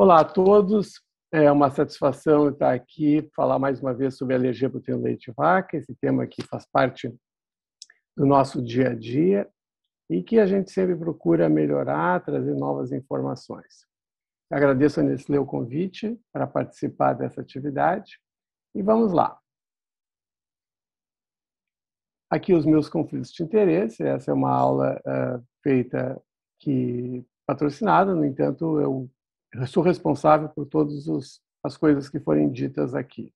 Olá a todos, é uma satisfação estar aqui, falar mais uma vez sobre alergia à proteína do leite de vaca, esse tema que faz parte do nosso dia a dia e que a gente sempre procura melhorar, trazer novas informações. Agradeço a Nestlé o convite para participar dessa atividade e vamos lá. Aqui os meus conflitos de interesse, essa é uma aula feita patrocinada, no entanto, eu sou responsável por todas as coisas que forem ditas aqui.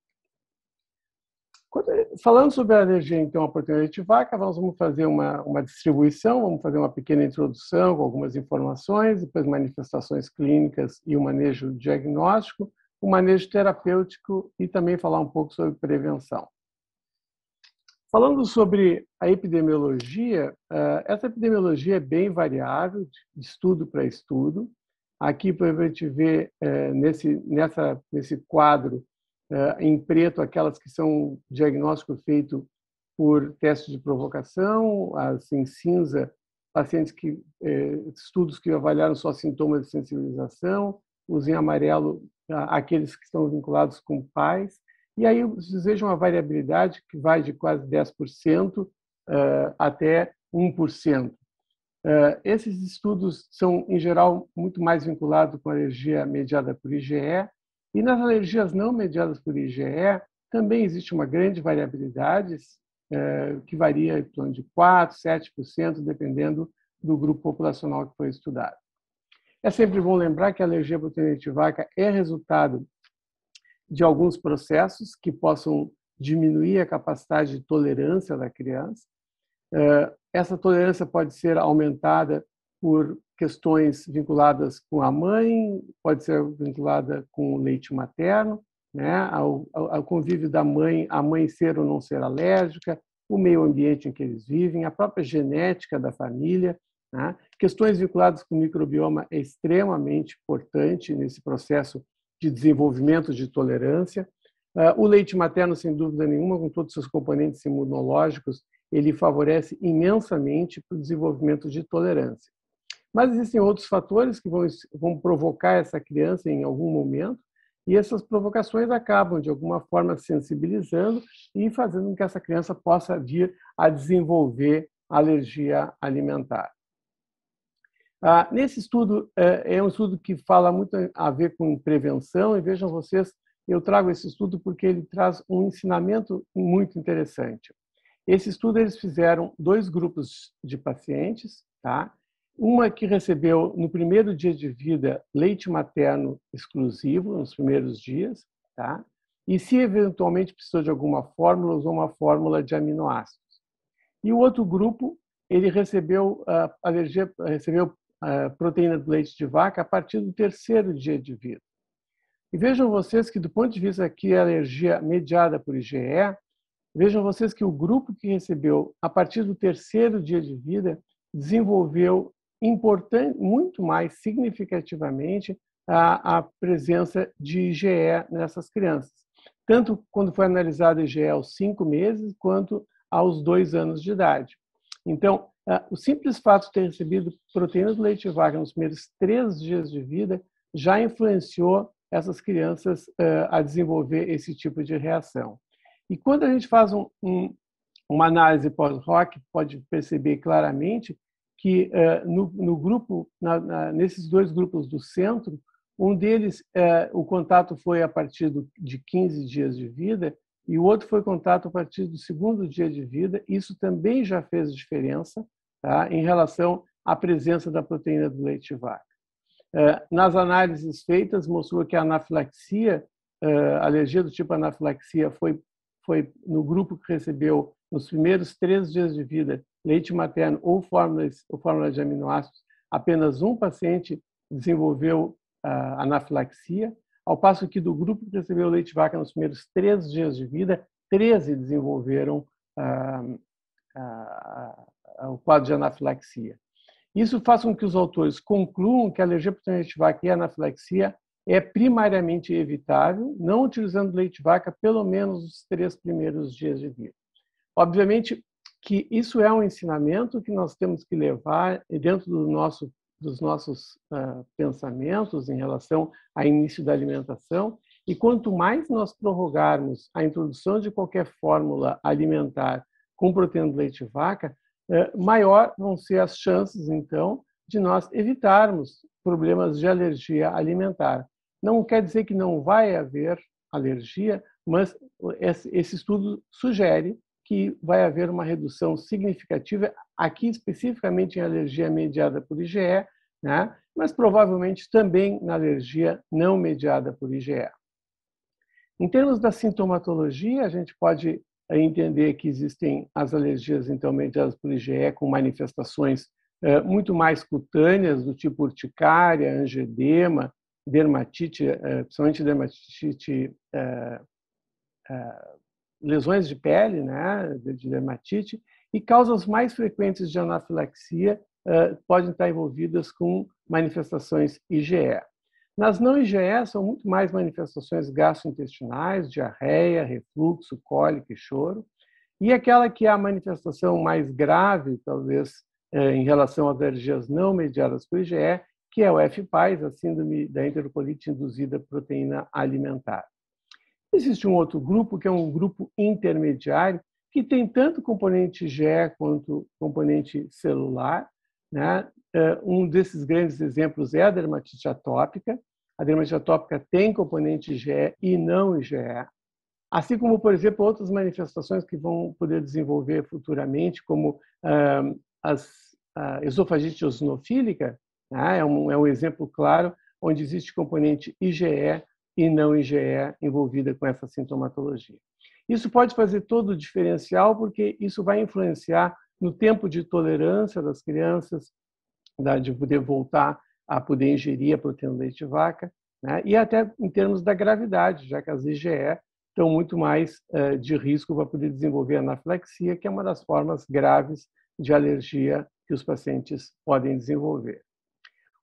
Falando sobre a alergia, então, à proteína do leite de vaca, vamos fazer uma distribuição, vamos fazer uma pequena introdução com algumas informações, depois manifestações clínicas e o manejo diagnóstico, o manejo terapêutico e também falar um pouco sobre prevenção. Falando sobre a epidemiologia, essa epidemiologia é bem variável, de estudo para estudo. Aqui, por exemplo, a gente vê nesse quadro em preto aquelas que são diagnóstico feito por teste de provocação, as em cinza, estudos que avaliaram só sintomas de sensibilização, os em amarelo, aqueles que estão vinculados com pais. E aí vocês vejam uma variabilidade que vai de quase 10% até 1%. Esses estudos são, em geral, muito mais vinculados com a alergia mediada por IgE, e nas alergias não mediadas por IgE também existe uma grande variabilidade, que varia em torno de 4%, 7%, dependendo do grupo populacional que foi estudado. É sempre bom lembrar que a alergia à proteína do leite de vaca é resultado de alguns processos que possam diminuir a capacidade de tolerância da criança. Essa tolerância pode ser aumentada por questões vinculadas com a mãe, pode ser vinculada com o leite materno, né? ao convívio da mãe, a mãe ser ou não ser alérgica, o meio ambiente em que eles vivem, a própria genética da família, né? Questões vinculadas com o microbioma é extremamente importante nesse processo de desenvolvimento de tolerância. O leite materno, sem dúvida nenhuma, com todos os seus componentes imunológicos, ele favorece imensamente para o desenvolvimento de tolerância. Mas existem outros fatores que vão provocar essa criança em algum momento, e essas provocações acabam, de alguma forma, sensibilizando e fazendo com que essa criança possa vir a desenvolver alergia alimentar. Nesse estudo, é um estudo que fala muito a ver com prevenção, e vejam vocês, eu trago esse estudo porque ele traz um ensinamento muito interessante. Esse estudo eles fizeram 2 grupos de pacientes, tá? Uma que recebeu no primeiro dia de vida leite materno exclusivo, nos primeiros dias, tá? E se eventualmente precisou de alguma fórmula, usou uma fórmula de aminoácidos. E o outro grupo, ele recebeu proteína do leite de vaca a partir do 3º dia de vida. E vejam vocês que, do ponto de vista aqui, a alergia mediada por IgE, vejam vocês que o grupo que recebeu a partir do 3º dia de vida desenvolveu muito mais significativamente a presença de IgE nessas crianças. Tanto quando foi analisado IgE aos 5 meses, quanto aos 2 anos de idade. Então, o simples fato de ter recebido proteína do leite de vaca nos primeiros 3 dias de vida já influenciou essas crianças a desenvolver esse tipo de reação. E quando a gente faz uma análise pós-hoc, pode perceber claramente que no grupo, nesses 2 grupos do centro, um deles, o contato foi a partir de 15 dias de vida, e o outro foi contato a partir do 2º dia de vida. Isso também já fez diferença, tá, em relação à presença da proteína do leite de vaca. Nas análises feitas, mostrou que a anafilaxia, a alergia do tipo anafilaxia, foi no grupo que recebeu, nos primeiros 3 dias de vida, leite materno ou fórmula de aminoácidos. Apenas um paciente desenvolveu anafilaxia, ao passo que do grupo que recebeu leite de vaca nos primeiros 3 dias de vida, 13 desenvolveram o quadro de anafilaxia. Isso faz com que os autores concluam que a alergia à proteína do leite de vaca e a anafilaxia é primariamente evitável, não utilizando leite de vaca pelo menos os 3 primeiros dias de vida. Obviamente que isso é um ensinamento que nós temos que levar dentro do nosso dos nossos pensamentos em relação ao início da alimentação, e quanto mais nós prorrogarmos a introdução de qualquer fórmula alimentar com proteína do leite de vaca, maior vão ser as chances, então, de nós evitarmos problemas de alergia alimentar. Não quer dizer que não vai haver alergia, mas esse estudo sugere que vai haver uma redução significativa, aqui especificamente em alergia mediada por IgE, né? Mas provavelmente também na alergia não mediada por IgE. Em termos da sintomatologia, a gente pode entender que existem as alergias então mediadas por IgE com manifestações muito mais cutâneas, do tipo urticária, angedema, dermatite, principalmente dermatite, lesões de pele, né, de dermatite, e causas mais frequentes de anafilaxia podem estar envolvidas com manifestações IgE. Nas não IgE, são muito mais manifestações gastrointestinais, diarreia, refluxo, cólica e choro. E aquela que é a manifestação mais grave, talvez, em relação às alergias não mediadas por IgE, que é o FPAS, a síndrome da enterocolite induzida por proteína alimentar. Existe um outro grupo, que é um grupo intermediário, que tem tanto componente IgE quanto componente celular, né? Um desses grandes exemplos é a dermatite atópica. A dermatite atópica tem componente IgE e não IgE, assim como, por exemplo, outras manifestações que vão poder desenvolver futuramente, como a esofagite eosinofílica, né? É um exemplo claro onde existe componente IgE e não IgE envolvida com essa sintomatologia. Isso pode fazer todo o diferencial, porque isso vai influenciar no tempo de tolerância das crianças, de poder voltar a poder ingerir a proteína do leite de vaca, né? E até em termos da gravidade, já que as IgE estão muito mais de risco para poder desenvolver anafilaxia, que é uma das formas graves de alergia que os pacientes podem desenvolver.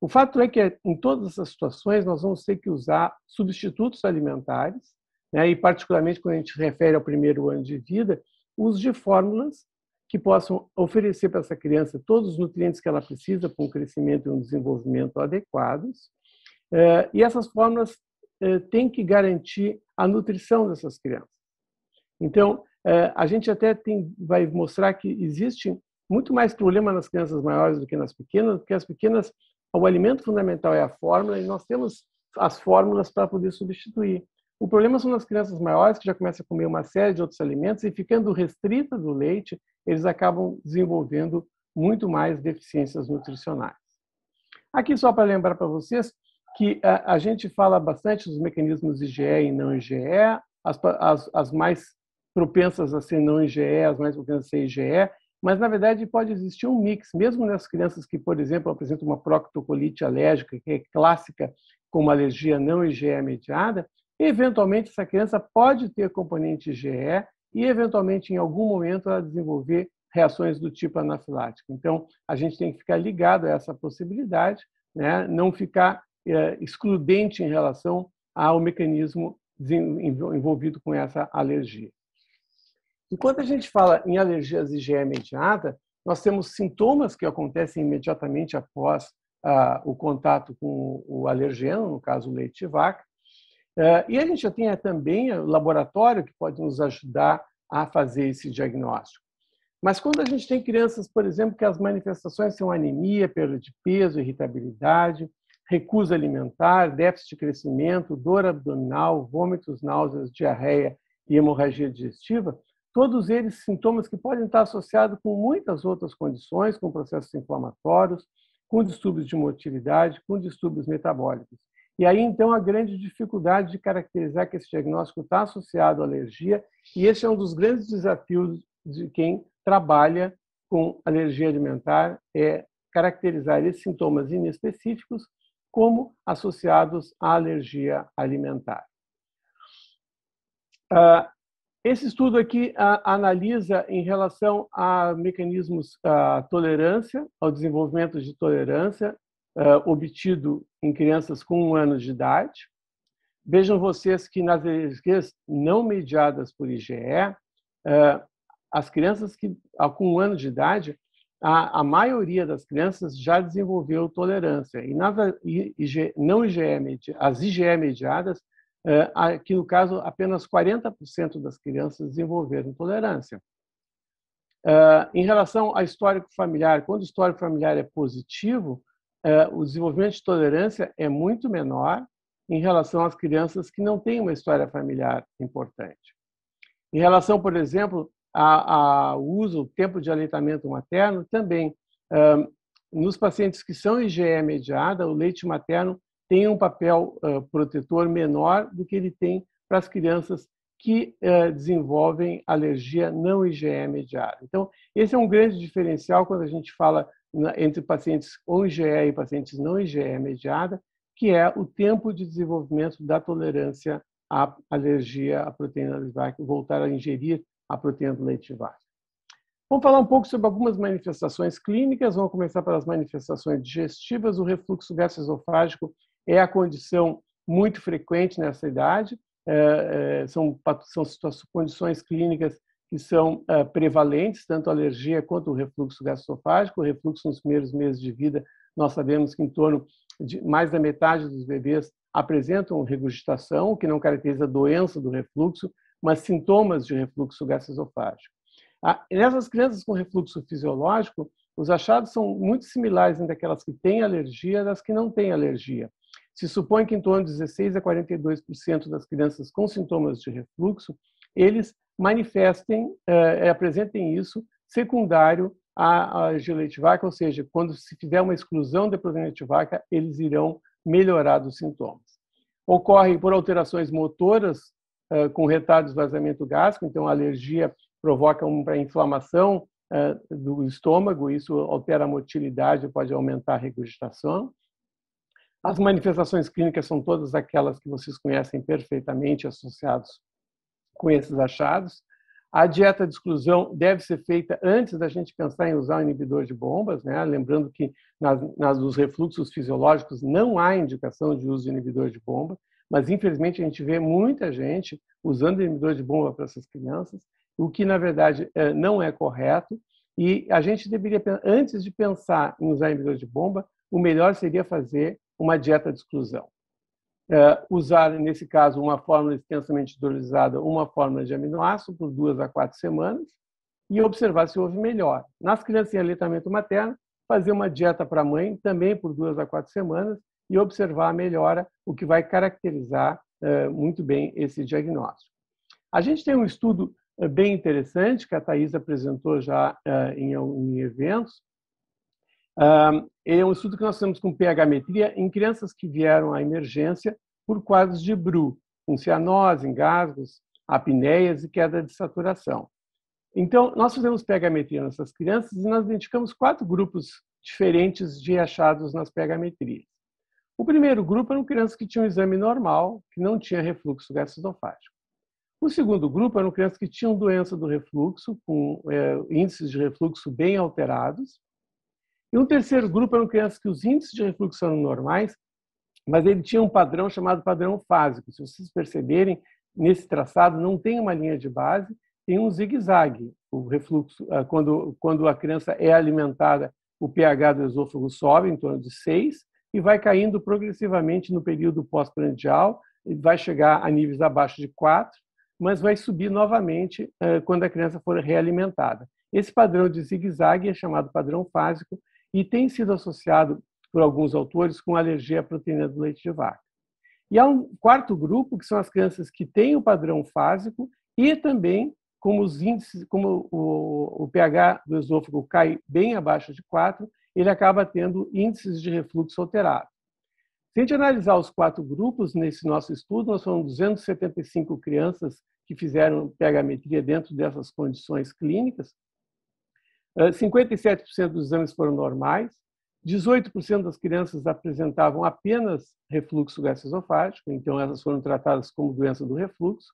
O fato é que, em todas essas situações, nós vamos ter que usar substitutos alimentares, né? E particularmente quando a gente se refere ao primeiro ano de vida, uso de fórmulas que possam oferecer para essa criança todos os nutrientes que ela precisa para um crescimento e um desenvolvimento adequados. E essas fórmulas têm que garantir a nutrição dessas crianças. Então, a gente até vai mostrar que existe muito mais problema nas crianças maiores do que nas pequenas, porque as pequenas, o alimento fundamental é a fórmula e nós temos as fórmulas para poder substituir. O problema são nas crianças maiores, que já começam a comer uma série de outros alimentos e, ficando restrita do leite, eles acabam desenvolvendo muito mais deficiências nutricionais. Aqui, só para lembrar para vocês que a gente fala bastante dos mecanismos IgE e não IgE, as mais propensas a ser não IgE, as mais propensas a ser IgE, mas, na verdade, pode existir um mix, mesmo nas crianças que, por exemplo, apresentam uma proctocolite alérgica, que é clássica como alergia não IgE mediada, eventualmente essa criança pode ter componente IgE e, eventualmente, em algum momento, ela desenvolver reações do tipo anafilático. Então, a gente tem que ficar ligado a essa possibilidade, né? Não ficar excludente em relação ao mecanismo envolvido com essa alergia. Enquanto a gente fala em alergias IgE mediada, nós temos sintomas que acontecem imediatamente após o contato com o alergeno, no caso o leite de vaca, e a gente já tem também o laboratório que pode nos ajudar a fazer esse diagnóstico. Mas quando a gente tem crianças, por exemplo, que as manifestações são anemia, perda de peso, irritabilidade, recusa alimentar, déficit de crescimento, dor abdominal, vômitos, náuseas, diarreia e hemorragia digestiva, todos eles sintomas que podem estar associados com muitas outras condições, com processos inflamatórios, com distúrbios de motilidade, com distúrbios metabólicos. E aí, então, a grande dificuldade de caracterizar que esse diagnóstico está associado à alergia, e esse é um dos grandes desafios de quem trabalha com alergia alimentar, é caracterizar esses sintomas inespecíficos como associados à alergia alimentar. Esse estudo aqui analisa em relação a mecanismos tolerância, ao desenvolvimento de tolerância obtido em crianças com 1 ano de idade. Vejam vocês que nas alergias não mediadas por IgE, as crianças que com 1 ano de idade, a maioria das crianças já desenvolveu tolerância. E as IgE mediadas, aqui no caso, apenas 40% das crianças desenvolveram tolerância. Em relação ao histórico familiar, quando o histórico familiar é positivo, o desenvolvimento de tolerância é muito menor em relação às crianças que não têm uma história familiar importante. Em relação, por exemplo, ao uso, tempo de aleitamento materno, também, nos pacientes que são IgE mediada, o leite materno tem um papel protetor menor do que ele tem para as crianças que desenvolvem alergia não IgE mediada. Então, esse é um grande diferencial quando a gente fala entre pacientes com IgE e pacientes não IgE mediada, que é o tempo de desenvolvimento da tolerância à alergia à proteína de vaca, voltar a ingerir a proteína do leite de vaca. Vamos falar um pouco sobre algumas manifestações clínicas. Vamos começar pelas manifestações digestivas. O refluxo gastroesofágico é a condição muito frequente nessa idade. São condições clínicas que são prevalentes, tanto a alergia quanto o refluxo gastroesofágico. O refluxo nos primeiros meses de vida, nós sabemos que em torno de mais da metade dos bebês apresentam regurgitação, o que não caracteriza a doença do refluxo, mas sintomas de refluxo gastroesofágico. Nessas crianças com refluxo fisiológico, os achados são muito similares entre aquelas que têm alergia e das que não têm alergia. Se supõe que em torno de 16 a 42% das crianças com sintomas de refluxo, eles apresentem isso secundário à alergia ao leite de vaca, ou seja, quando se fizer uma exclusão de proteína de leite de vaca, eles irão melhorar dos sintomas. Ocorre por alterações motoras, com retardo de esvaziamento gástrico, então a alergia provoca uma inflamação do estômago, isso altera a motilidade e pode aumentar a regurgitação. As manifestações clínicas são todas aquelas que vocês conhecem perfeitamente, associados com esses achados. A dieta de exclusão deve ser feita antes da gente pensar em usar o inibidor de bombas, né? Lembrando que nos refluxos fisiológicos não há indicação de uso de inibidor de bomba, mas infelizmente a gente vê muita gente usando inibidor de bomba para essas crianças, o que na verdade não é correto, e a gente deveria, antes de pensar em usar inibidor de bomba, o melhor seria fazer uma dieta de exclusão. Usar, nesse caso, uma fórmula extensamente hidrolisada, uma fórmula de aminoácido por 2 a 4 semanas e observar se houve melhora. Nas crianças em aleitamento materno, fazer uma dieta para a mãe também por 2 a 4 semanas e observar a melhora, o que vai caracterizar muito bem esse diagnóstico. A gente tem um estudo bem interessante que a Thais apresentou já em eventos. É um estudo que nós temos com pH-metria em crianças que vieram à emergência por quadros de BRU, com cianose, engasgos, apneias e queda de saturação. Então, nós fizemos pH-metria nessas crianças e nós identificamos 4 grupos diferentes de achados nas pH-metrias. O primeiro grupo eram crianças que tinham um exame normal, que não tinha refluxo gastroesofágico. O segundo grupo eram crianças que tinham doença do refluxo, com índices de refluxo bem alterados. E um terceiro grupo eram crianças que os índices de refluxo eram normais, mas ele tinha um padrão chamado padrão fásico. Se vocês perceberem, nesse traçado não tem uma linha de base, tem um zigue-zague. O refluxo, quando a criança é alimentada, o pH do esôfago sobe em torno de 6 e vai caindo progressivamente no período pós-prandial, vai chegar a níveis abaixo de 4, mas vai subir novamente quando a criança for realimentada. Esse padrão de zigue-zague é chamado padrão fásico e tem sido associado por alguns autores com alergia à proteína do leite de vaca. E há um quarto grupo, que são as crianças que têm o padrão fásico e também, como os índices, como o pH do esôfago cai bem abaixo de 4, ele acaba tendo índices de refluxo alterados. Se a gente analisar os 4 grupos nesse nosso estudo, nós foram 275 crianças que fizeram pH-metria dentro dessas condições clínicas. 57% dos exames foram normais, 18% das crianças apresentavam apenas refluxo gastroesofágico, então elas foram tratadas como doença do refluxo,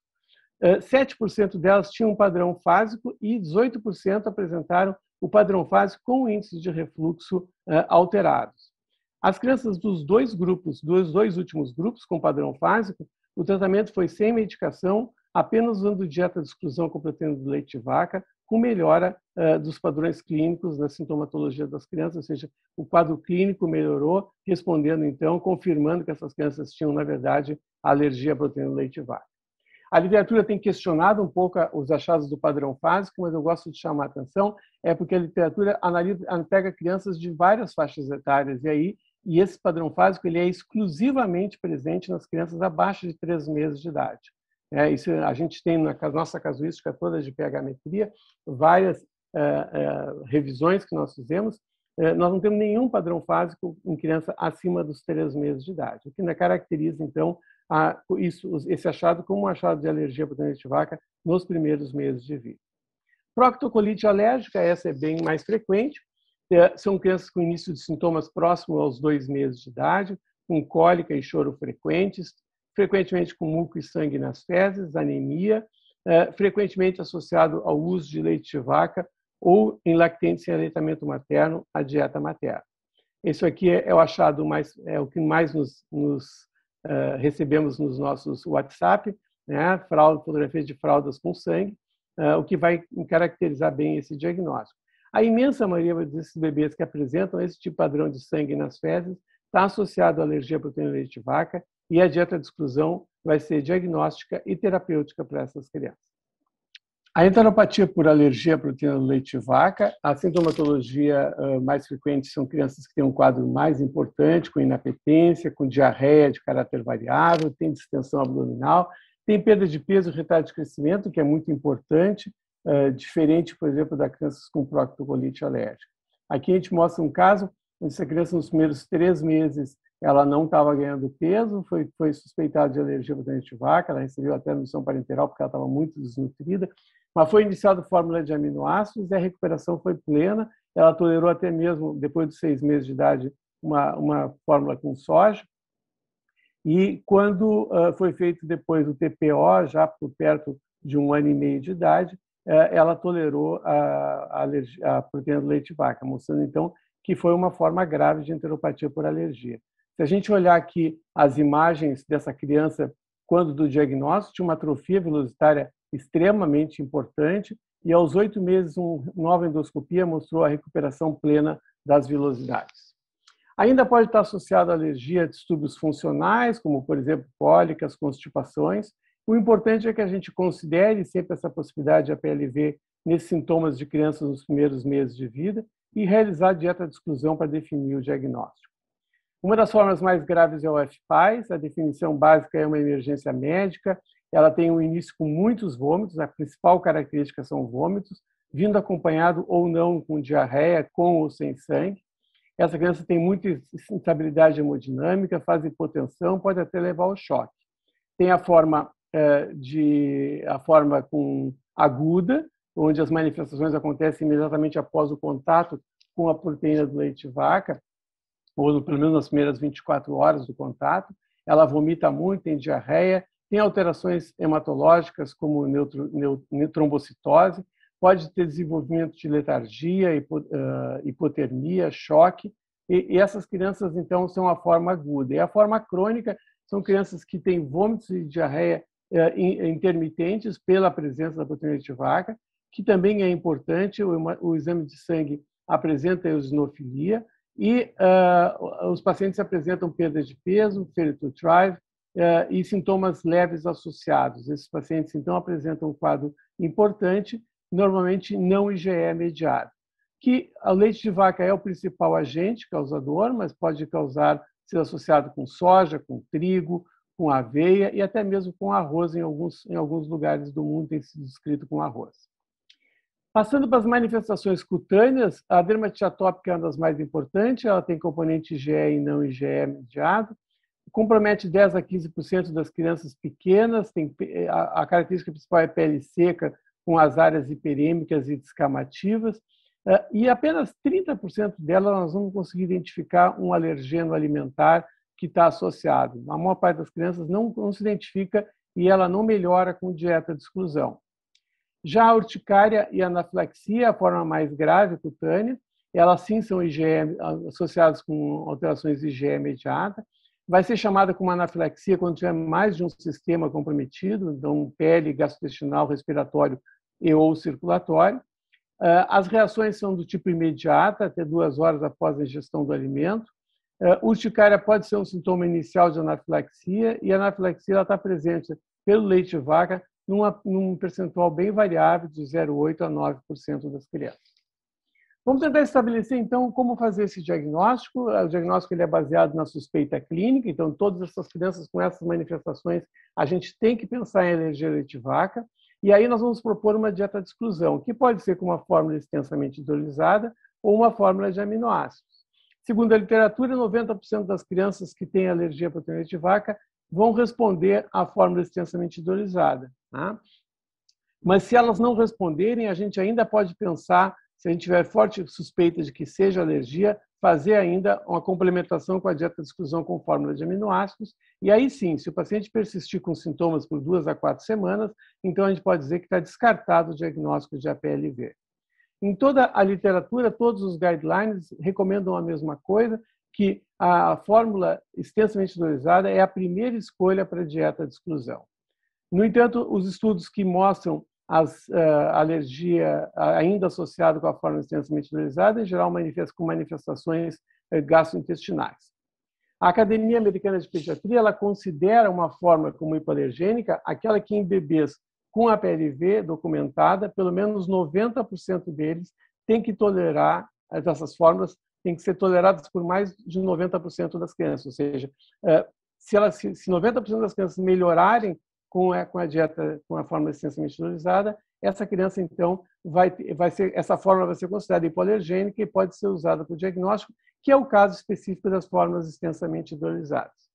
7% delas tinham um padrão fásico e 18% apresentaram o padrão fásico com índices de refluxo alterados. As crianças dos dois últimos grupos com padrão fásico, o tratamento foi sem medicação, apenas usando dieta de exclusão com proteína do leite de vaca, com melhora dos padrões clínicos na sintomatologia das crianças, ou seja, o quadro clínico melhorou, respondendo então, confirmando que essas crianças tinham, na verdade, alergia à proteína do leite de vaca. A literatura tem questionado um pouco os achados do padrão fásico, mas eu gosto de chamar a atenção, porque a literatura pega crianças de várias faixas etárias, e esse padrão fásico ele é exclusivamente presente nas crianças abaixo de 3 meses de idade. Isso a gente tem na nossa casuística toda de pH-metria, várias revisões que nós fizemos, nós não temos nenhum padrão fásico em criança acima dos 3 meses de idade, o que caracteriza, então, esse achado como um achado de alergia à proteína de vaca nos primeiros meses de vida. Proctocolite alérgica, essa é bem mais frequente, são crianças com início de sintomas próximos aos 2 meses de idade, com cólica e choro frequentes, frequentemente com muco e sangue nas fezes, anemia, frequentemente associado ao uso de leite de vaca ou em lactentes sem aleitamento materno, a dieta materna. Isso aqui é o achado o que mais nos recebemos nos nossos WhatsApp, fotografias de fraldas com sangue, o que vai caracterizar bem esse diagnóstico. A imensa maioria desses bebês que apresentam esse tipo de padrão de sangue nas fezes está associado à alergia à proteína do leite de vaca e a dieta de exclusão vai ser diagnóstica e terapêutica para essas crianças. A enteropatia por alergia à proteína do leite de vaca, a sintomatologia mais frequente são crianças que têm um quadro mais importante, com inapetência, com diarreia de caráter variável, tem distensão abdominal, tem perda de peso e retardo de crescimento, que é muito importante, diferente, por exemplo, das crianças com proctocolite alérgica. Aqui a gente mostra um caso onde essa criança, nos primeiros 3 meses, ela não estava ganhando peso, foi suspeitada de alergia à proteína de vaca, ela recebeu até nutrição parenteral porque ela estava muito desnutrida, mas foi iniciada fórmula de aminoácidos e a recuperação foi plena, ela tolerou até mesmo, depois dos 6 meses de idade, uma fórmula com soja, e quando foi feito depois o TPO, já por perto de 1 ano e meio de idade, ela tolerou a proteína do leite de vaca, mostrando então que foi uma forma grave de enteropatia por alergia. Se a gente olhar aqui as imagens dessa criança quando do diagnóstico, tinha uma atrofia velocitária extremamente importante e aos 8 meses uma nova endoscopia mostrou a recuperação plena das vilosidades. Ainda pode estar associado à alergia a distúrbios funcionais, como, por exemplo, cólicas, constipações. O importante é que a gente considere sempre essa possibilidade de APLV nesses sintomas de crianças nos primeiros meses de vida e realizar a dieta de exclusão para definir o diagnóstico. Uma das formas mais graves é o FPAS, a definição básica é uma emergência médica, ela tem um início com muitos vômitos, a principal característica são vômitos, vindo acompanhado ou não com diarreia, com ou sem sangue. Essa criança tem muita instabilidade hemodinâmica, faz hipotensão, pode até levar ao choque. Tem a forma aguda, onde as manifestações acontecem imediatamente após o contato com a proteína do leite de vaca, ou pelo menos nas primeiras 24 horas do contato. Ela vomita muito, tem diarreia, tem alterações hematológicas como trombocitose, pode ter desenvolvimento de letargia, hipotermia, choque, e essas crianças, então, são a forma aguda. E a forma crônica são crianças que têm vômitos e diarreia intermitentes pela presença da proteína de vaca, que também é importante, o exame de sangue apresenta eosinofilia, e os pacientes apresentam perda de peso, failure to thrive, e sintomas leves associados. Esses pacientes, então, apresentam um quadro importante, normalmente não IgE mediado. Que o leite de vaca é o principal agente causador, mas pode ser associado com soja, com trigo, com aveia e até mesmo com arroz, em alguns lugares do mundo tem sido descrito com arroz. Passando para as manifestações cutâneas, a dermatite atópica é uma das mais importantes, ela tem componente IgE e não IgE mediado, compromete 10 a 15% das crianças pequenas, a característica principal é pele seca, com as áreas hiperêmicas e descamativas, e apenas 30% delas nós vamos conseguir identificar um alergeno alimentar que está associado. A maior parte das crianças não se identifica e ela não melhora com dieta de exclusão. Já a urticária e a anafilaxia, a forma mais grave cutânea, elas sim são associadas com alterações IgE mediada. Vai ser chamada como anafilaxia quando tiver mais de um sistema comprometido, então pele, gastrointestinal, respiratório e ou circulatório. As reações são do tipo imediata, até 2 horas após a ingestão do alimento. Urticária pode ser um sintoma inicial de anafilaxia, e a anafilaxia está presente pelo leite de vaca num percentual bem variável, de 0,8% a 9% das crianças. Vamos tentar estabelecer, então, como fazer esse diagnóstico. O diagnóstico ele é baseado na suspeita clínica, então, todas essas crianças com essas manifestações, a gente tem que pensar em alergia ao leite de vaca, e aí nós vamos propor uma dieta de exclusão, que pode ser com uma fórmula extensamente hidrolisada ou uma fórmula de aminoácidos. Segundo a literatura, 90% das crianças que têm alergia à proteína de leite de vaca vão responder à fórmula extensamente hidrolisada. Tá? Mas se elas não responderem, a gente ainda pode pensar, se a gente tiver forte suspeita de que seja alergia, fazer ainda uma complementação com a dieta de exclusão com fórmula de aminoácidos. E aí sim, se o paciente persistir com sintomas por 2 a 4 semanas, então a gente pode dizer que está descartado o diagnóstico de APLV. Em toda a literatura, todos os guidelines recomendam a mesma coisa, que a fórmula extensamente hidrolisada é a primeira escolha para a dieta de exclusão. No entanto, os estudos que mostram a alergia ainda associada com a fórmula extensamente hidrolisada, em geral, com manifestações gastrointestinais. A Academia Americana de Pediatria ela considera uma fórmula como hipoalergênica aquela que em bebês com a PLV documentada, pelo menos 90% deles têm que tolerar, dessas fórmulas, têm que ser toleradas por mais de 90% das crianças. Ou seja, se 90% das crianças melhorarem com a dieta, com a fórmula extensamente hidrolisada, essa criança, então, essa fórmula vai ser considerada hipoalergênica e pode ser usada para o diagnóstico, que é o caso específico das fórmulas extensamente hidrolisadas.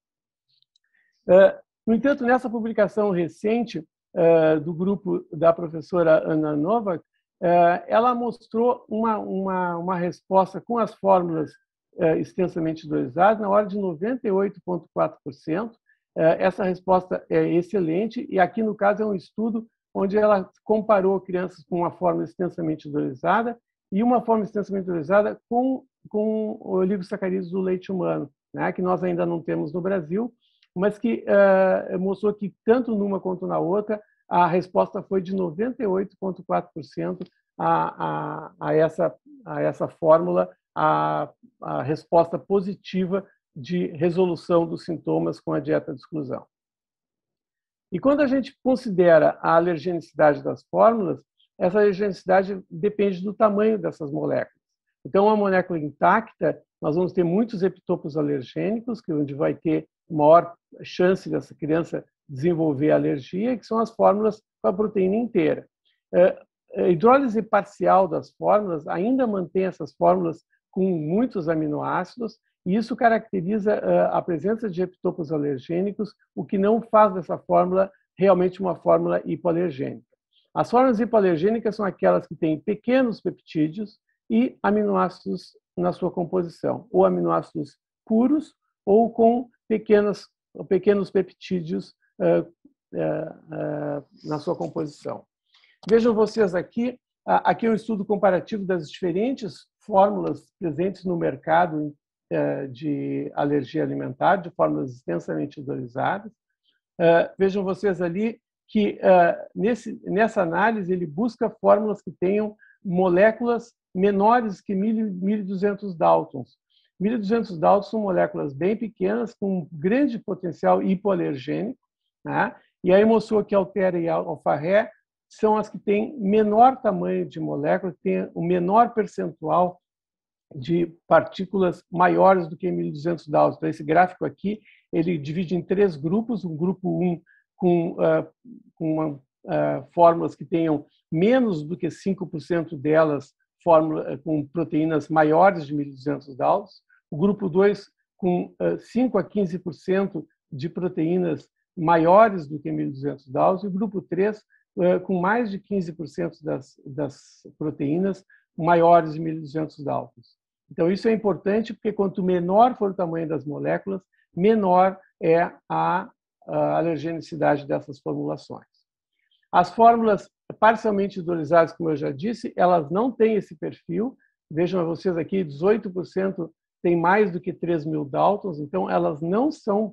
No entanto, nessa publicação recente do grupo da professora Anna Novak, ela mostrou uma resposta com as fórmulas extensamente hidrolizadas na ordem de 98,4%. Essa resposta é excelente, e aqui, no caso, é um estudo onde ela comparou crianças com uma fórmula extensamente hidrolisada e uma fórmula extensamente hidrolisada com oligosacarídeos do leite humano, né, que nós ainda não temos no Brasil, mas que mostrou que, tanto numa quanto na outra, a resposta foi de 98,4% a essa fórmula, a resposta positiva de resolução dos sintomas com a dieta de exclusão. E quando a gente considera a alergenicidade das fórmulas, essa alergenicidade depende do tamanho dessas moléculas. Então, uma molécula intacta, nós vamos ter muitos epitopos alergênicos, onde vai ter maior chance dessa criança desenvolver alergia, que são as fórmulas com a proteína inteira. A hidrólise parcial das fórmulas ainda mantém essas fórmulas com muitos aminoácidos, e isso caracteriza a presença de epitopos alergênicos, o que não faz dessa fórmula realmente uma fórmula hipoalergênica. As fórmulas hipoalergênicas são aquelas que têm pequenos peptídeos e aminoácidos na sua composição, ou aminoácidos puros, ou com pequenos peptídeos na sua composição. Vejam vocês aqui é um estudo comparativo das diferentes fórmulas presentes no mercado de alergia alimentar, de fórmulas extensamente hidrolizadas. Vejam vocês ali que nessa análise ele busca fórmulas que tenham moléculas menores que 1.200 Daltons. 1.200 Daltons são moléculas bem pequenas, com grande potencial hipoalergênico, né? E aí mostrou que Altera e Alpha-Ré são as que têm menor tamanho de molécula, que têm o menor percentual de partículas maiores do que 1.200 Daltons. Então, esse gráfico aqui, ele divide em 3 grupos, um grupo 1 com fórmulas que tenham menos do que 5% delas com proteínas maiores de 1.200 Daltons, o grupo 2 com 5 a 15% de proteínas maiores do que 1.200 Daltons, e o grupo 3 com mais de 15% das proteínas maiores de 1.200 Daltons. Então, isso é importante, porque quanto menor for o tamanho das moléculas, menor é a alergenicidade dessas formulações. As fórmulas parcialmente hidrolizadas, como eu já disse, elas não têm esse perfil. Vejam vocês aqui, 18% tem mais do que 3.000 Daltons, então elas não são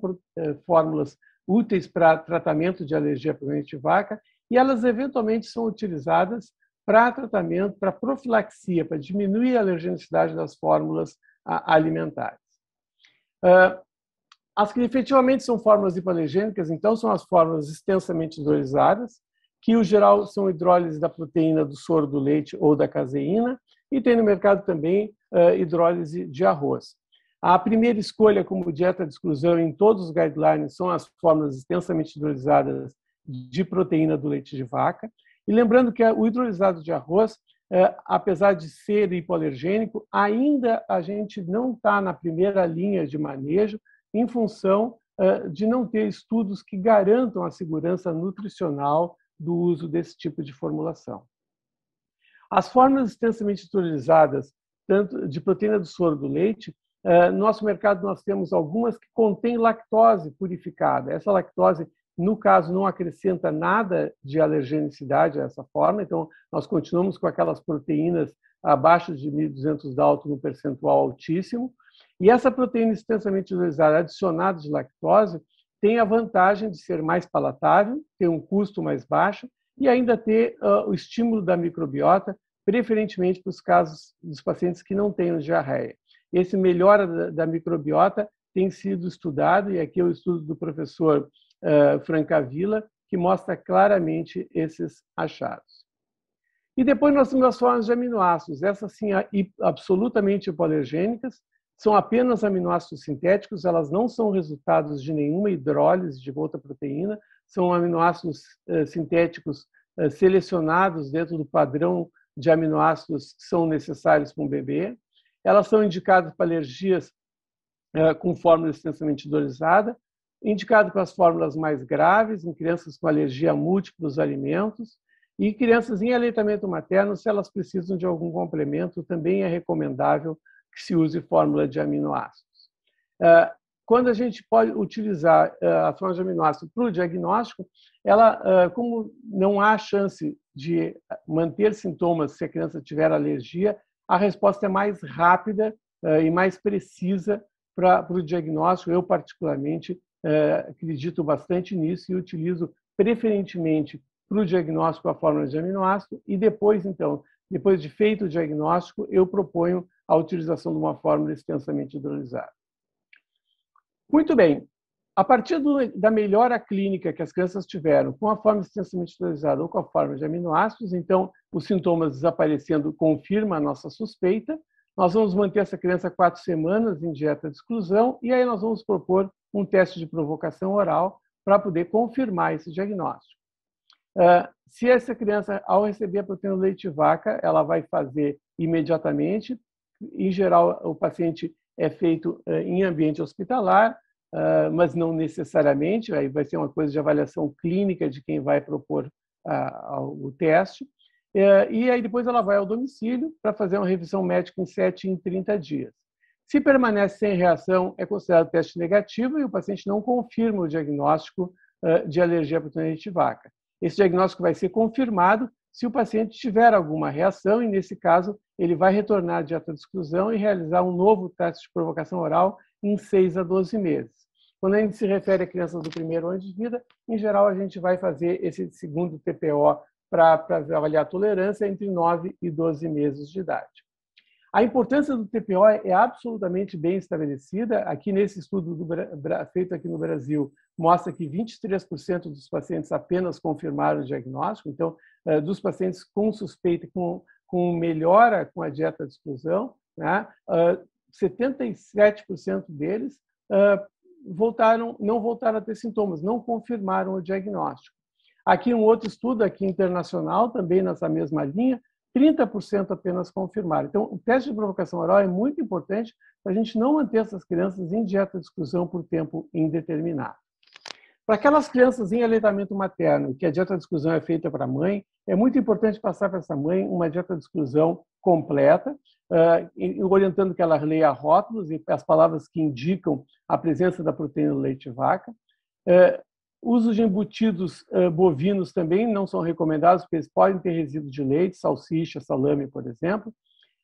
fórmulas úteis para tratamento de alergia por leite de vaca, e elas eventualmente são utilizadas para tratamento, para profilaxia, para diminuir a alergenicidade das fórmulas alimentares. As que efetivamente são fórmulas hipoalergênicas, então, são as fórmulas extensamente hidrolisadas, que, em geral, são hidrólise da proteína do soro do leite ou da caseína, e tem no mercado também hidrólise de arroz. A primeira escolha como dieta de exclusão em todos os guidelines são as fórmulas extensamente hidrolisadas de proteína do leite de vaca. E lembrando que o hidrolisado de arroz, apesar de ser hipoalergênico, ainda a gente não está na primeira linha de manejo, em função de não ter estudos que garantam a segurança nutricional do uso desse tipo de formulação. As fórmulas extensamente hidrolisadas, tanto de proteína do soro do leite, no nosso mercado nós temos algumas que contêm lactose purificada. Essa lactose, no caso, não acrescenta nada de alergenicidade a essa forma, então nós continuamos com aquelas proteínas abaixo de 1.200 Dalton no percentual altíssimo. E essa proteína extensamente hidrolisada adicionada de lactose tem a vantagem de ser mais palatável, ter um custo mais baixo e ainda ter o estímulo da microbiota, preferentemente para os casos dos pacientes que não tenham diarreia. Esse melhora da microbiota tem sido estudado, e aqui é o estudo do professor Francavilla, que mostra claramente esses achados. E depois nós temos as formas de aminoácidos, essas sim absolutamente hipoalergênicas, são apenas aminoácidos sintéticos, elas não são resultados de nenhuma hidrólise de outra proteína, são aminoácidos sintéticos selecionados dentro do padrão de aminoácidos que são necessários para um bebê. Elas são indicadas para alergias com fórmula extensamente hidrolisada, indicado para as fórmulas mais graves, em crianças com alergia a múltiplos alimentos, e crianças em aleitamento materno, se elas precisam de algum complemento, também é recomendável que se use fórmula de aminoácidos. Quando a gente pode utilizar a fórmula de aminoácido para o diagnóstico, ela, como não há chance de manter sintomas se a criança tiver alergia, a resposta é mais rápida e mais precisa para o diagnóstico. Eu, particularmente, acredito bastante nisso e utilizo preferentemente para o diagnóstico a fórmula de aminoácido e depois, então, depois de feito o diagnóstico, eu proponho a utilização de uma fórmula extensamente hidrolisada. Muito bem. A partir da melhora clínica que as crianças tiveram com a fórmula extensamente hidrolisada ou com a fórmula de aminoácidos, então, os sintomas desaparecendo confirma a nossa suspeita. Nós vamos manter essa criança 4 semanas em dieta de exclusão e aí nós vamos propor um teste de provocação oral para poder confirmar esse diagnóstico. Se essa criança, ao receber a proteína do leite de vaca, ela vai fazer imediatamente. Em geral, o paciente é feito em ambiente hospitalar, mas não necessariamente, aí vai ser uma coisa de avaliação clínica de quem vai propor o teste. E aí depois ela vai ao domicílio para fazer uma revisão médica em 7 em 30 dias. Se permanece sem reação, é considerado teste negativo e o paciente não confirma o diagnóstico de alergia à proteína do leite de vaca. Esse diagnóstico vai ser confirmado se o paciente tiver alguma reação e, nesse caso, ele vai retornar à dieta de exclusão e realizar um novo teste de provocação oral em 6 a 12 meses. Quando a gente se refere a crianças do primeiro ano de vida, em geral, a gente vai fazer esse segundo TPO para avaliar a tolerância entre 9 e 12 meses de idade. A importância do TPO é absolutamente bem estabelecida. Aqui nesse estudo feito aqui no Brasil, mostra que 23% dos pacientes apenas confirmaram o diagnóstico. Então, dos pacientes com suspeita, com melhora com a dieta de exclusão, né, 77% deles não voltaram a ter sintomas, não confirmaram o diagnóstico. Aqui um outro estudo aqui internacional, também nessa mesma linha, 30% apenas confirmaram. Então, o teste de provocação oral é muito importante para a gente não manter essas crianças em dieta de exclusão por tempo indeterminado. Para aquelas crianças em aleitamento materno, que a dieta de exclusão é feita para a mãe, é muito importante passar para essa mãe uma dieta de exclusão completa, orientando que ela leia rótulos e as palavras que indicam a presença da proteína do leite de vaca. Uso de embutidos bovinos também não são recomendados, porque eles podem ter resíduo de leite, salsicha, salame, por exemplo.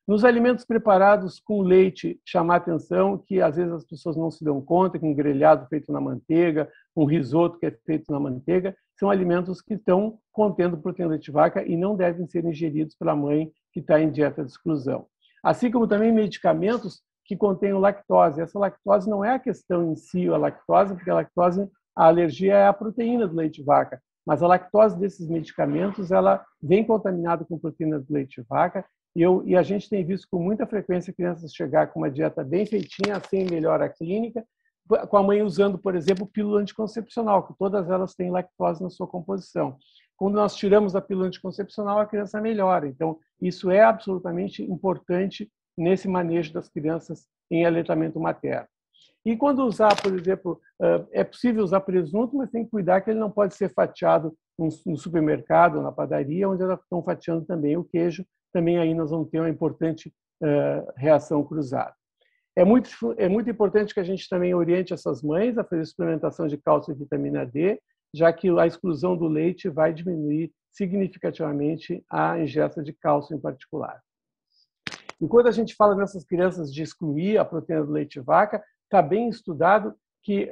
Nos alimentos preparados com leite, chamar atenção que às vezes as pessoas não se dão conta que um grelhado feito na manteiga, um risoto que é feito na manteiga, são alimentos que estão contendo proteína do leite de vaca e não devem ser ingeridos pela mãe que está em dieta de exclusão. Assim como também medicamentos que contenham lactose. Essa lactose não é a questão em si, a lactose, porque a lactose, a alergia é a proteína do leite de vaca, mas a lactose desses medicamentos, ela vem contaminada com proteína do leite de vaca e a gente tem visto com muita frequência crianças chegar com uma dieta bem feitinha, sem melhora clínica, com a mãe usando, por exemplo, pílula anticoncepcional, que todas elas têm lactose na sua composição. Quando nós tiramos a pílula anticoncepcional, a criança melhora. Então, isso é absolutamente importante nesse manejo das crianças em aleitamento materno. E quando usar, por exemplo, é possível usar presunto, mas tem que cuidar que ele não pode ser fatiado no supermercado, na padaria, onde elas estão fatiando também o queijo. Também aí nós vamos ter uma importante reação cruzada. É muito importante que a gente também oriente essas mães a fazer suplementação de cálcio e vitamina D, já que a exclusão do leite vai diminuir significativamente a ingesta de cálcio em particular. Enquanto a gente fala nessas crianças de excluir a proteína do leite de vaca, está bem estudado que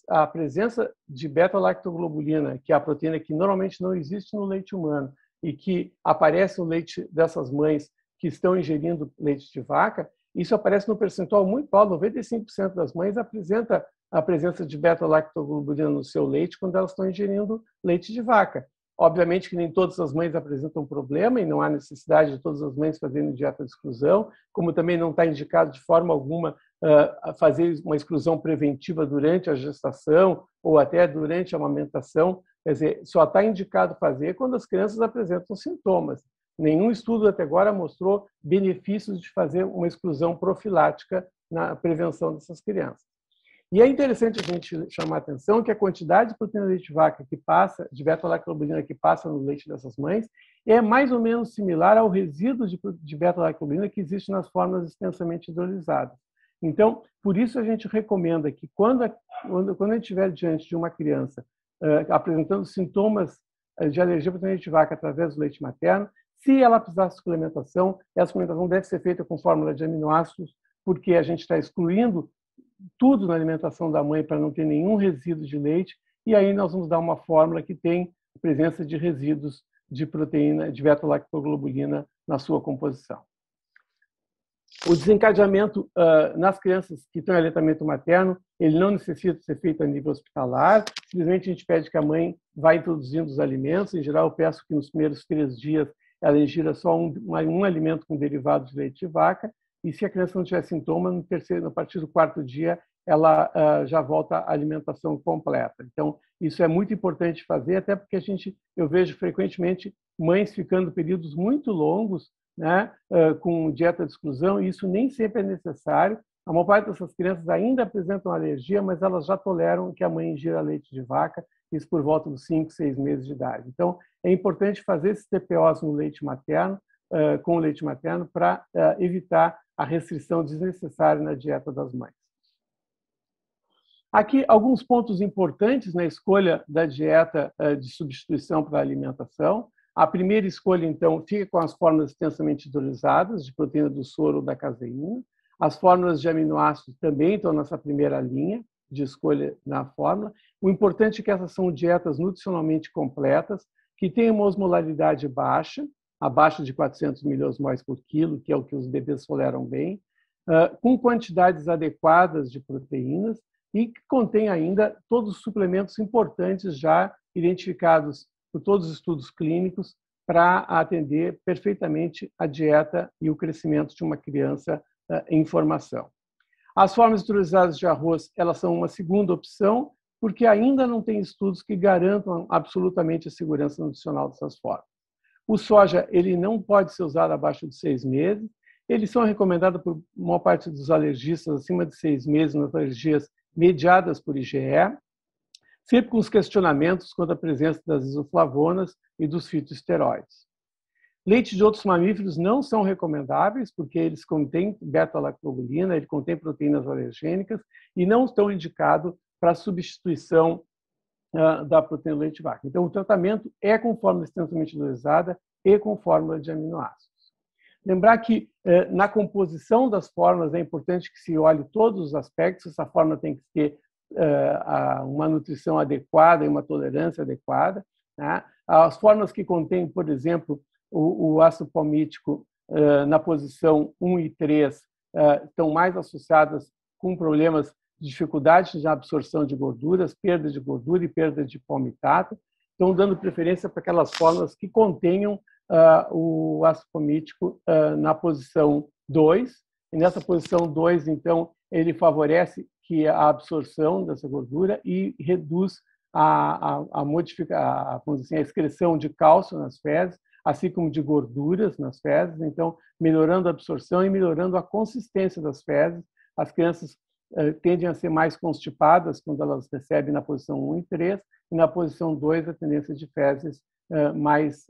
a presença de beta-lactoglobulina, que é a proteína que normalmente não existe no leite humano e que aparece no leite dessas mães que estão ingerindo leite de vaca, isso aparece no percentual muito alto, 95% das mães apresenta a presença de beta-lactoglobulina no seu leite quando elas estão ingerindo leite de vaca. Obviamente que nem todas as mães apresentam problema e não há necessidade de todas as mães fazerem dieta de exclusão, como também não está indicado de forma alguma fazer uma exclusão preventiva durante a gestação ou até durante a amamentação. Quer dizer, só está indicado fazer quando as crianças apresentam sintomas. Nenhum estudo até agora mostrou benefícios de fazer uma exclusão profilática na prevenção dessas crianças. E é interessante a gente chamar a atenção que a quantidade de proteína de leite de vaca que passa, de beta-lactoglobulina que passa no leite dessas mães, é mais ou menos similar ao resíduo de beta-lactoglobulina que existe nas fórmulas extensamente hidrolisadas. Então, por isso a gente recomenda que quando a gente estiver diante de uma criança apresentando sintomas de alergia à proteína de leite de vaca através do leite materno, se ela precisar de suplementação, essa suplementação deve ser feita com fórmula de aminoácidos, porque a gente está excluindo tudo na alimentação da mãe para não ter nenhum resíduo de leite, e aí nós vamos dar uma fórmula que tem presença de resíduos de proteína, de beta-lactoglobulina na sua composição. O desencadeamento nas crianças que estão em aleitamento materno, ele não necessita ser feito a nível hospitalar, simplesmente a gente pede que a mãe vá introduzindo os alimentos. Em geral, eu peço que nos primeiros 3 dias ela ingira só um alimento com derivado de leite de vaca, e se a criança não tiver sintoma, a partir do 4º dia, ela já volta à alimentação completa. Então, isso é muito importante fazer, até porque eu vejo frequentemente mães ficando períodos muito longos, né, com dieta de exclusão, e isso nem sempre é necessário. A maior parte dessas crianças ainda apresentam alergia, mas elas já toleram que a mãe ingira leite de vaca, isso por volta dos 5, 6 meses de idade. Então, é importante fazer esses TPOs no leite materno, com o leite materno, para evitar a restrição desnecessária na dieta das mães. Aqui, alguns pontos importantes na escolha da dieta de substituição para a alimentação. A primeira escolha, então, fica com as fórmulas extensamente hidrolisadas de proteína do soro ou da caseína. As fórmulas de aminoácidos também estão nessa primeira linha de escolha na fórmula. O importante é que essas são dietas nutricionalmente completas, que têm uma osmolaridade baixa, abaixo de 400 miliosmols por quilo, que é o que os bebês toleram bem, com quantidades adequadas de proteínas e que contém ainda todos os suplementos importantes já identificados por todos os estudos clínicos para atender perfeitamente a dieta e o crescimento de uma criança em formação. As formas hidrolisadas de arroz, elas são uma segunda opção, porque ainda não tem estudos que garantam absolutamente a segurança nutricional dessas formas. O soja, ele não pode ser usado abaixo de 6 meses. Eles são recomendados por maior parte dos alergistas acima de 6 meses nas alergias mediadas por IgE, sempre com os questionamentos quanto à presença das isoflavonas e dos fitoesteroides. Leite de outros mamíferos não são recomendáveis, porque eles contêm beta-lactoglobulina, ele contém proteínas alergênicas e não estão indicados para substituição da proteína do leite de vaca. Então, o tratamento é com fórmula extensamente dosada e com fórmula de aminoácidos. Lembrar que na composição das fórmulas é importante que se olhe todos os aspectos. Essa fórmula tem que ter uma nutrição adequada e uma tolerância adequada, né? As fórmulas que contêm, por exemplo, o ácido palmítico na posição 1 e 3 estão mais associadas com problemas de dificuldade na absorção de gorduras, perda de gordura e perda de palmitato. Estão dando preferência para aquelas fórmulas que contenham o ácido palmítico na posição 2. E nessa posição 2, então, ele favorece que a absorção dessa gordura e reduz vamos dizer, a excreção de cálcio nas fezes, assim como de gorduras nas fezes, então, melhorando a absorção e melhorando a consistência das fezes. As crianças tendem a ser mais constipadas quando elas recebem na posição 1 e 3, e na posição 2 a tendência de fezes mais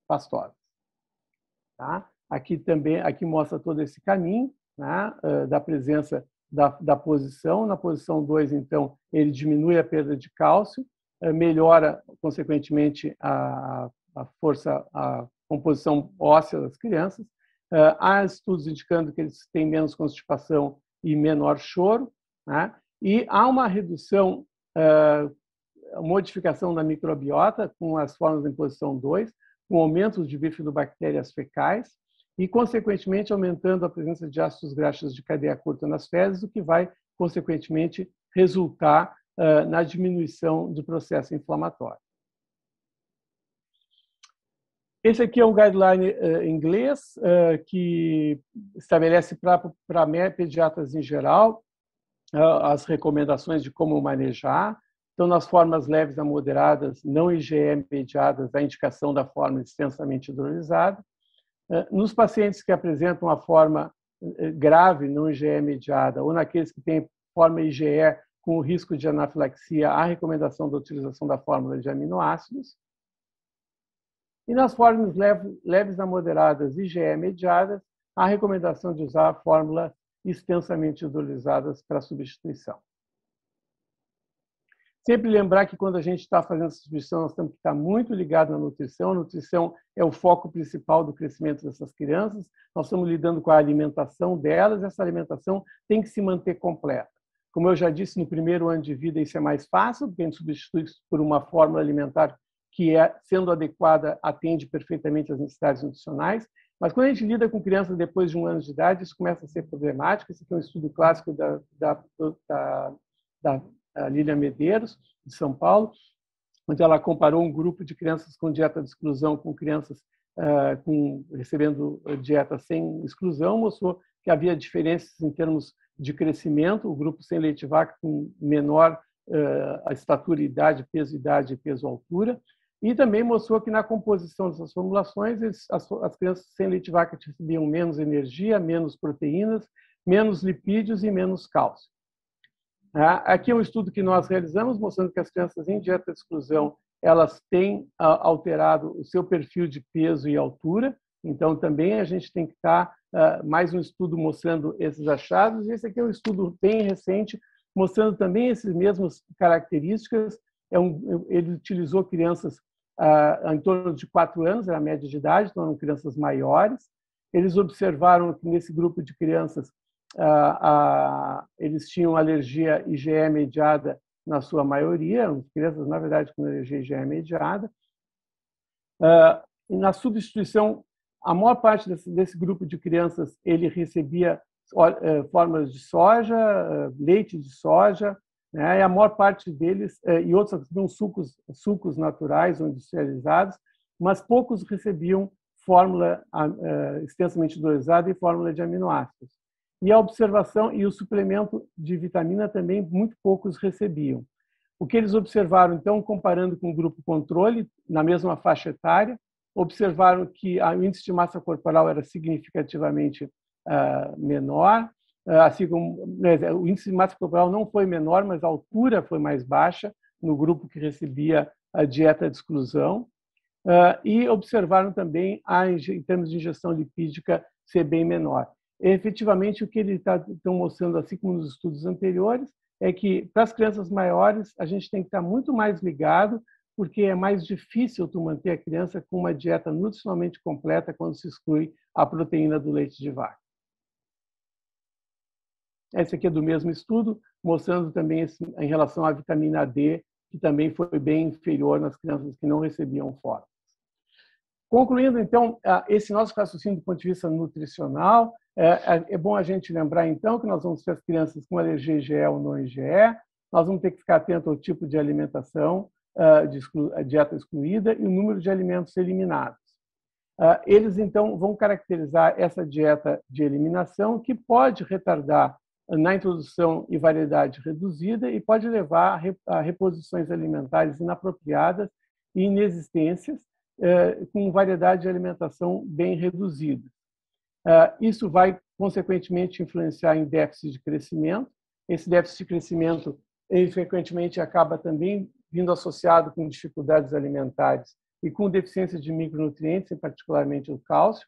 pastosas. Tá? Aqui mostra todo esse caminho, né, da presença da posição. Na posição 2, então, ele diminui a perda de cálcio, melhora, consequentemente, a composição óssea das crianças. Há estudos indicando que eles têm menos constipação e menor choro, né? E há uma redução, modificação da microbiota com as formas em posição 2, com aumento de bifidobactérias fecais e, consequentemente, aumentando a presença de ácidos graxos de cadeia curta nas fezes, o que vai, consequentemente, resultar na diminuição do processo inflamatório. Esse aqui é um guideline inglês que estabelece para pediatras em geral as recomendações de como manejar. Então, nas formas leves a moderadas, não IgE mediadas, a indicação da forma extensamente hidrolisada. Nos pacientes que apresentam a forma grave, não IgE mediada, ou naqueles que têm forma IgE com o risco de anafilaxia, a recomendação da utilização da fórmula de aminoácidos. E nas formas leves a moderadas IgE mediadas, a recomendação de usar a fórmula extensamente hidrolisadas para substituição. Sempre lembrar que quando a gente está fazendo essa substituição, nós temos que estar muito ligado na nutrição. A nutrição é o foco principal do crescimento dessas crianças. Nós estamos lidando com a alimentação delas. Essa alimentação tem que se manter completa. Como eu já disse, no primeiro ano de vida isso é mais fácil, porque a gente substitui por uma fórmula alimentar que, sendo adequada, atende perfeitamente às necessidades nutricionais. Mas quando a gente lida com crianças depois de 1 ano de idade, isso começa a ser problemático. Esse aqui é um estudo clássico da Lília Medeiros, de São Paulo, onde ela comparou um grupo de crianças com dieta de exclusão com crianças recebendo dieta sem exclusão, mostrou que havia diferenças em termos de crescimento, o grupo sem leite vaca com menor a estatura, idade, e peso-altura, e também mostrou que na composição dessas formulações, as crianças sem leite vaca recebiam menos energia, menos proteínas, menos lipídios e menos cálcio. Aqui é um estudo que nós realizamos, mostrando que as crianças em dieta de exclusão, elas têm alterado o seu perfil de peso e altura. Então, também a gente tem que estar, mais um estudo mostrando esses achados. Esse aqui é um estudo bem recente, mostrando também essas mesmas características. Ele utilizou crianças em torno de 4 anos, era a média de idade, então eram crianças maiores. Eles observaram que nesse grupo de crianças, eles tinham alergia IgE mediada na sua maioria, as crianças, na verdade, com alergia IgE mediada. E na substituição, a maior parte desse grupo de crianças, ele recebia fórmulas de soja, leite de soja, né? E a maior parte deles, e outros recebiam sucos naturais ou industrializados, mas poucos recebiam fórmula extensamente dosada e fórmula de aminoácidos. E a observação e o suplemento de vitamina também muito poucos recebiam. O que eles observaram, então, comparando com o grupo controle, na mesma faixa etária, observaram que o índice de massa corporal era significativamente menor, assim como o índice de massa corporal não foi menor, mas a altura foi mais baixa no grupo que recebia a dieta de exclusão, e observaram também, em termos de ingestão lipídica, ser bem menor. Efetivamente, o que eles estão mostrando, assim como nos estudos anteriores, é que para as crianças maiores a gente tem que estar muito mais ligado, porque é mais difícil tu manter a criança com uma dieta nutricionalmente completa quando se exclui a proteína do leite de vaca. Esse aqui é do mesmo estudo, mostrando também em relação à vitamina D, que também foi bem inferior nas crianças que não recebiam fórmulas. Concluindo, então, esse nosso raciocínio do ponto de vista nutricional, é bom a gente lembrar, então, que nós vamos ter as crianças com alergia IgE ou não IgE, nós vamos ter que ficar atento ao tipo de alimentação, de dieta excluída e o número de alimentos eliminados. Eles, então, vão caracterizar essa dieta de eliminação, que pode retardar na introdução e variedade reduzida e pode levar a reposições alimentares inapropriadas e inexistências, com variedade de alimentação bem reduzida. Isso vai, consequentemente, influenciar em déficit de crescimento. Esse déficit de crescimento, ele frequentemente acaba também vindo associado com dificuldades alimentares e com deficiência de micronutrientes, em particularmente o cálcio.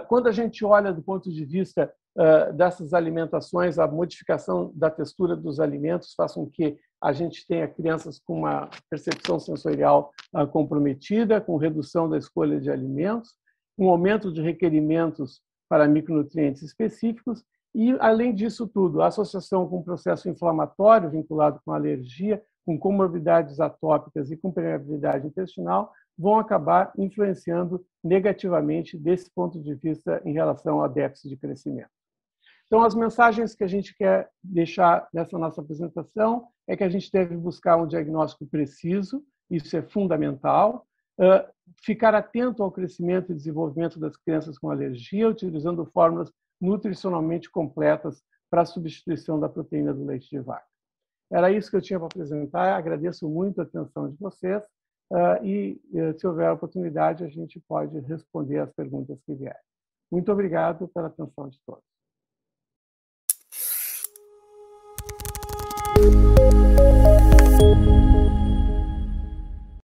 Quando a gente olha do ponto de vista dessas alimentações, a modificação da textura dos alimentos faz com que a gente tenha crianças com uma percepção sensorial comprometida, com redução da escolha de alimentos, um aumento de requerimentos para micronutrientes específicos e, além disso tudo, a associação com o processo inflamatório vinculado com alergia, com comorbidades atópicas e com permeabilidade intestinal, vão acabar influenciando negativamente desse ponto de vista em relação ao déficit de crescimento. Então, as mensagens que a gente quer deixar nessa nossa apresentação é que a gente deve buscar um diagnóstico preciso, isso é fundamental, ficar atento ao crescimento e desenvolvimento das crianças com alergia, utilizando fórmulas nutricionalmente completas para a substituição da proteína do leite de vaca. Era isso que eu tinha para apresentar, agradeço muito a atenção de vocês e, se houver oportunidade, a gente pode responder as perguntas que vierem. Muito obrigado pela atenção de todos.